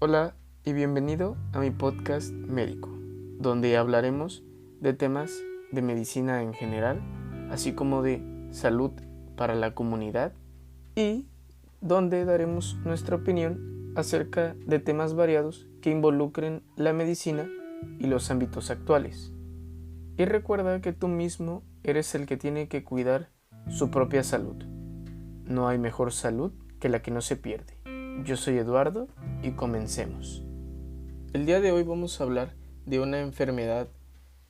Hola y bienvenido a mi podcast médico, donde hablaremos de temas de medicina en general, así como de salud para la comunidad y donde daremos nuestra opinión acerca de temas variados que involucren la medicina y los ámbitos actuales. Y recuerda que tú mismo eres el que tiene que cuidar su propia salud. No hay mejor salud que la que no se pierde. Yo soy Eduardo y comencemos. El día de hoy vamos a hablar de una enfermedad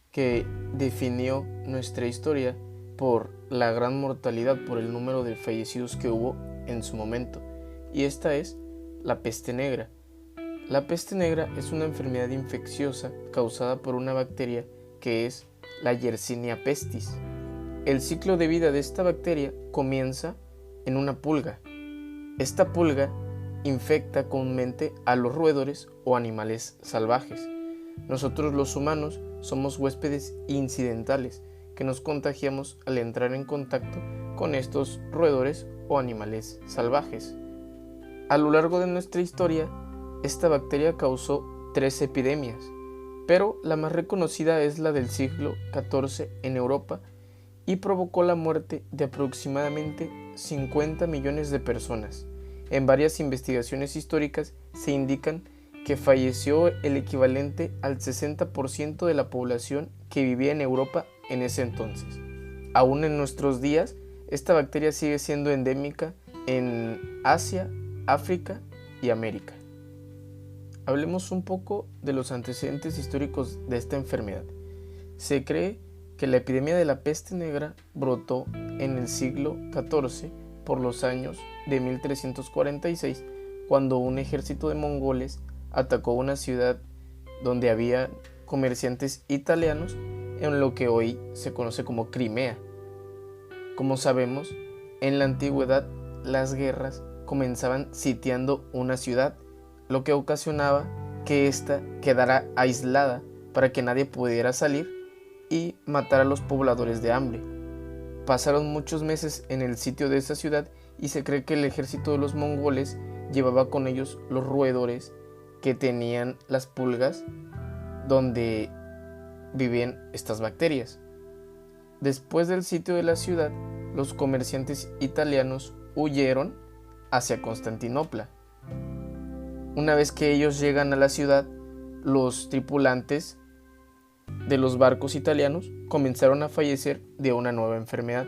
que definió nuestra historia por la gran mortalidad, por el número de fallecidos que hubo en su momento, y esta es la peste negra. La peste negra es una enfermedad infecciosa causada por una bacteria que es la Yersinia pestis. El ciclo de vida de esta bacteria comienza en una pulga. Esta pulga infecta comúnmente a los roedores o animales salvajes. Nosotros los humanos somos huéspedes incidentales que nos contagiamos al entrar en contacto con estos roedores o animales salvajes. A lo largo de nuestra historia, esta bacteria causó 3 epidemias, pero la más reconocida es la del siglo XIV en Europa y provocó la muerte de aproximadamente 50 millones de personas. En varias investigaciones históricas se indican que falleció el equivalente al 60% de la población que vivía en Europa en ese entonces. Aún en nuestros días, esta bacteria sigue siendo endémica en Asia, África y América. Hablemos un poco de los antecedentes históricos de esta enfermedad. Se cree que la epidemia de la peste negra brotó en el siglo XIV por los años de 1346, cuando un ejército de mongoles atacó una ciudad donde había comerciantes italianos en lo que hoy se conoce como Crimea. Como sabemos, en la antigüedad las guerras comenzaban sitiando una ciudad, lo que ocasionaba que ésta quedara aislada para que nadie pudiera salir y matar a los pobladores de hambre. Pasaron muchos meses en el sitio de esa ciudad y se cree que el ejército de los mongoles llevaba con ellos los roedores que tenían las pulgas donde vivían estas bacterias. Después del sitio de la ciudad, los comerciantes italianos huyeron hacia Constantinopla. Una vez que ellos llegan a la ciudad, los tripulantes de los barcos italianos comenzaron a fallecer de una nueva enfermedad,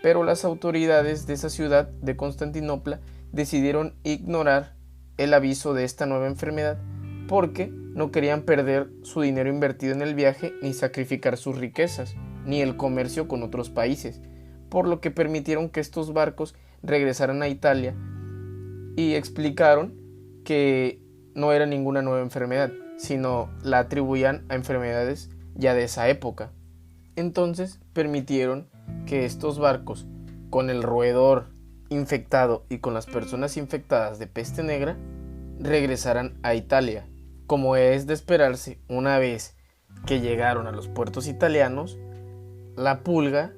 pero las autoridades de esa ciudad de Constantinopla decidieron ignorar el aviso de esta nueva enfermedad porque no querían perder su dinero invertido en el viaje ni sacrificar sus riquezas, ni el comercio con otros países, por lo que permitieron que estos barcos regresaran a Italia y explicaron que no era ninguna nueva enfermedad, sino la atribuían a enfermedades ya de esa época. Entonces permitieron que estos barcos, con el roedor infectado y con las personas infectadas de peste negra, regresaran a Italia. Como es de esperarse, una vez que llegaron a los puertos italianos, la pulga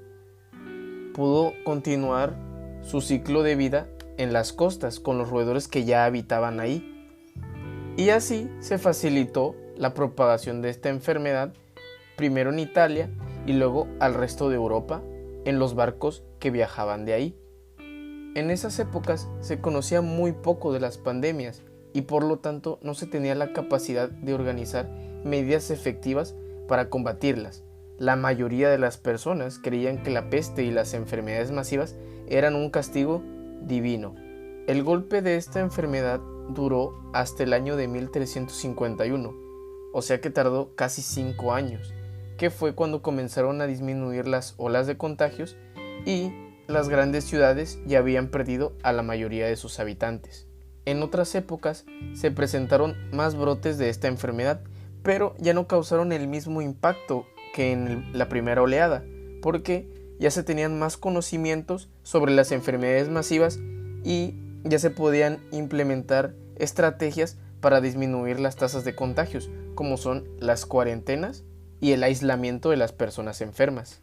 pudo continuar su ciclo de vida en las costas con los roedores que ya habitaban ahí. Y así se facilitó la propagación de esta enfermedad, primero en Italia y luego al resto de Europa en los barcos que viajaban de ahí. En esas épocas se conocía muy poco de las pandemias y por lo tanto no se tenía la capacidad de organizar medidas efectivas para combatirlas. La mayoría de las personas creían que la peste y las enfermedades masivas eran un castigo divino. El golpe de esta enfermedad duró hasta el año de 1351, o sea que tardó casi 5 años, que fue cuando comenzaron a disminuir las olas de contagios y las grandes ciudades ya habían perdido a la mayoría de sus habitantes. En otras épocas se presentaron más brotes de esta enfermedad, pero ya no causaron el mismo impacto que en la primera oleada, porque ya se tenían más conocimientos sobre las enfermedades masivas y ya se podían implementar estrategias para disminuir las tasas de contagios, como son las cuarentenas y el aislamiento de las personas enfermas.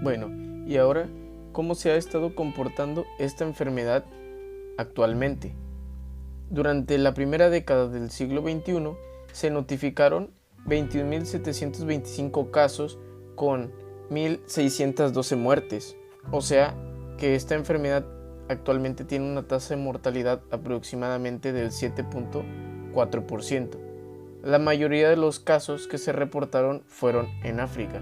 Bueno, y ahora, ¿cómo se ha estado comportando esta enfermedad actualmente? Durante la primera década del siglo XXI se notificaron 21.725 casos con 1.612 muertes, o sea que esta enfermedad actualmente tiene una tasa de mortalidad aproximadamente del 7.4%. La mayoría de los casos que se reportaron fueron en África.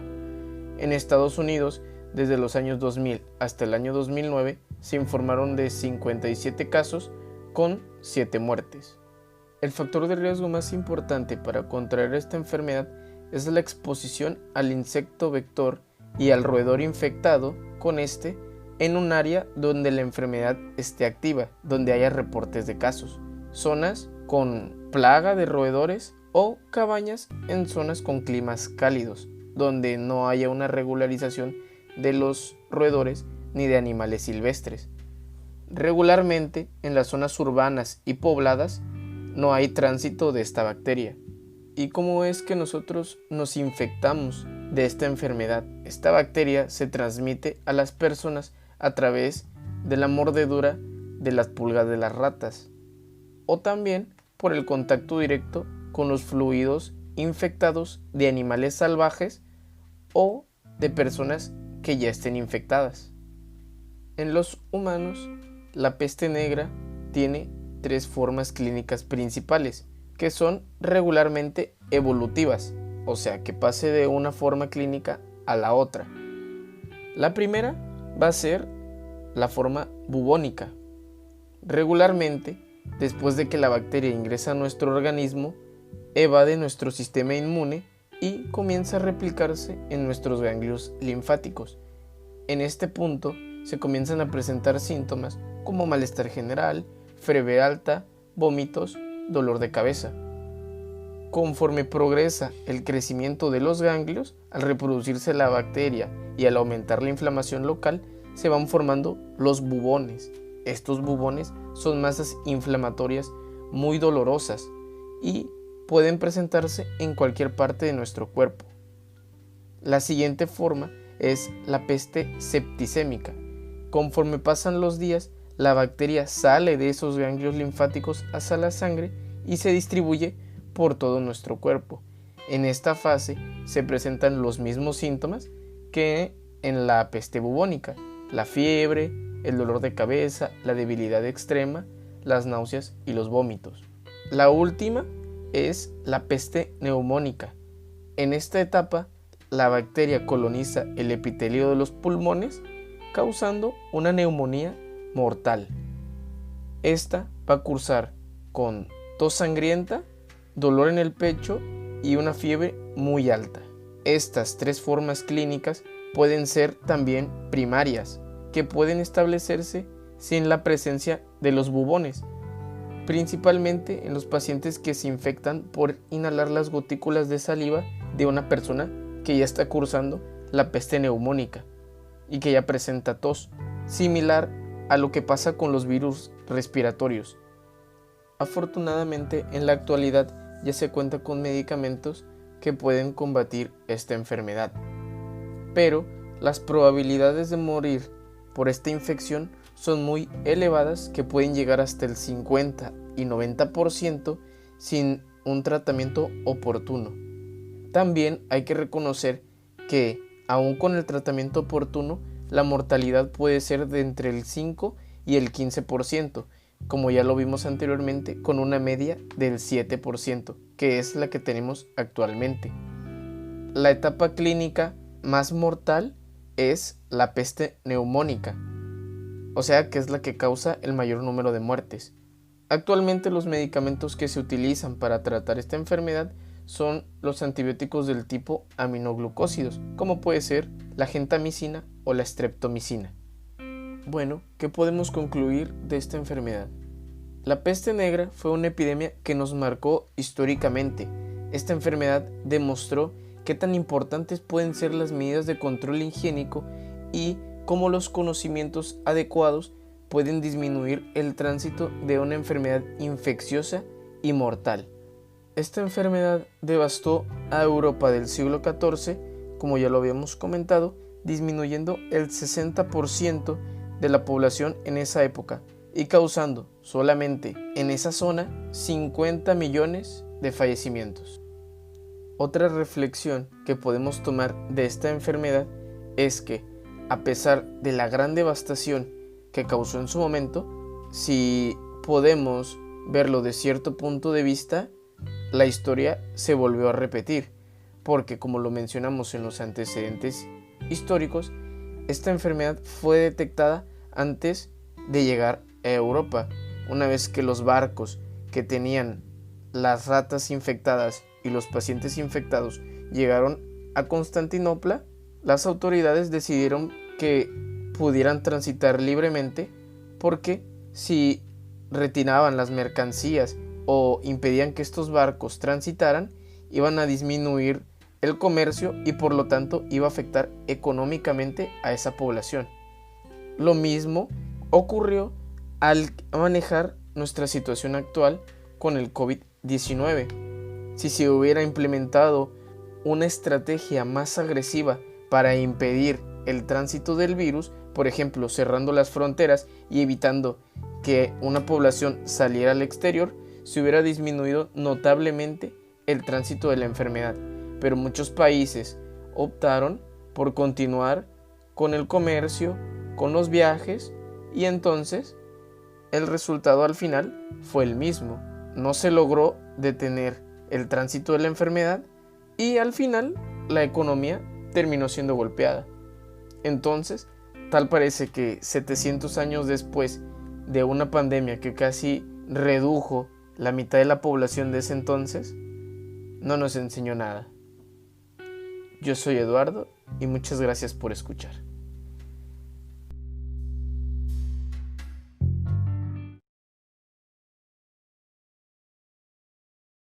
En Estados Unidos, desde los años 2000 hasta el año 2009, se informaron de 57 casos con 7 muertes. El factor de riesgo más importante para contraer esta enfermedad es la exposición al insecto vector y al roedor infectado con este en un área donde la enfermedad esté activa, donde haya reportes de casos, zonas con plaga de roedores o cabañas en zonas con climas cálidos, donde no haya una regularización de los roedores ni de animales silvestres. Regularmente, en las zonas urbanas y pobladas no hay tránsito de esta bacteria. ¿Y cómo es que nosotros nos infectamos de esta enfermedad? Esta bacteria se transmite a las personas a través de la mordedura de las pulgas de las ratas o también por el contacto directo con los fluidos infectados de animales salvajes o de personas que ya estén infectadas. En los humanos, la peste negra tiene 3 formas clínicas principales que son regularmente evolutivas, o sea que pase de una forma clínica a la otra. La primera va a ser la forma bubónica. Regularmente, después de que la bacteria ingresa a nuestro organismo, evade nuestro sistema inmune y comienza a replicarse en nuestros ganglios linfáticos. En este punto se comienzan a presentar síntomas como malestar general, fiebre alta, vómitos, dolor de cabeza. Conforme progresa el crecimiento de los ganglios, al reproducirse la bacteria y al aumentar la inflamación local, se van formando los bubones. Estos bubones son masas inflamatorias muy dolorosas y pueden presentarse en cualquier parte de nuestro cuerpo. La siguiente forma es la peste septicémica. Conforme pasan los días, la bacteria sale de esos ganglios linfáticos hacia la sangre y se distribuye por todo nuestro cuerpo. En esta fase se presentan los mismos síntomas que en la peste bubónica: la fiebre, el dolor de cabeza, la debilidad extrema, las náuseas y los vómitos. La última es la peste neumónica. En esta etapa, la bacteria coloniza el epitelio de los pulmones, causando una neumonía mortal. Esta va a cursar con tos sangrienta, dolor en el pecho y una fiebre muy alta. Estas 3 formas clínicas pueden ser también primarias, que pueden establecerse sin la presencia de los bubones, principalmente en los pacientes que se infectan por inhalar las gotículas de saliva de una persona que ya está cursando la peste neumónica y que ya presenta tos, similar a lo que pasa con los virus respiratorios. Afortunadamente, en la actualidad ya se cuenta con medicamentos que pueden combatir esta enfermedad, pero las probabilidades de morir por esta infección son muy elevadas, que pueden llegar hasta el 50 y 90% sin un tratamiento oportuno. También hay que reconocer que, aun con el tratamiento oportuno, la mortalidad puede ser de entre el 5 y el 15%, como ya lo vimos anteriormente, con una media del 7%, que es la que tenemos actualmente. La etapa clínica más mortal es la peste neumónica, o sea que es la que causa el mayor número de muertes. Actualmente los medicamentos que se utilizan para tratar esta enfermedad son los antibióticos del tipo aminoglucósidos, como puede ser la gentamicina o la streptomicina. Bueno, ¿qué podemos concluir de esta enfermedad? La peste negra fue una epidemia que nos marcó históricamente. Esta enfermedad demostró qué tan importantes pueden ser las medidas de control higiénico y cómo los conocimientos adecuados pueden disminuir el tránsito de una enfermedad infecciosa y mortal. Esta enfermedad devastó a Europa del siglo XIV, como ya lo habíamos comentado, disminuyendo el 60% de la población en esa época, y causando solamente en esa zona 50 millones de fallecimientos. Otra reflexión que podemos tomar de esta enfermedad es que, a pesar de la gran devastación que causó en su momento, si podemos verlo de cierto punto de vista, la historia se volvió a repetir, porque como lo mencionamos en los antecedentes históricos, esta enfermedad fue detectada antes de llegar a Europa. Una vez que los barcos que tenían las ratas infectadas y los pacientes infectados llegaron a Constantinopla, las autoridades decidieron que pudieran transitar libremente, porque si retiraban las mercancías o impedían que estos barcos transitaran, iban a disminuir el comercio y por lo tanto iba a afectar económicamente a esa población. Lo mismo ocurrió al manejar nuestra situación actual con el COVID-19. Si se hubiera implementado una estrategia más agresiva para impedir el tránsito del virus, por ejemplo, cerrando las fronteras y evitando que una población saliera al exterior, se hubiera disminuido notablemente el tránsito de la enfermedad. Pero muchos países optaron por continuar con el comercio, con los viajes, y entonces el resultado al final fue el mismo. No se logró detener el tránsito de la enfermedad y al final la economía terminó siendo golpeada. Entonces, tal parece que 700 años después de una pandemia que casi redujo la mitad de la población de ese entonces, no nos enseñó nada. Yo soy Eduardo y muchas gracias por escuchar.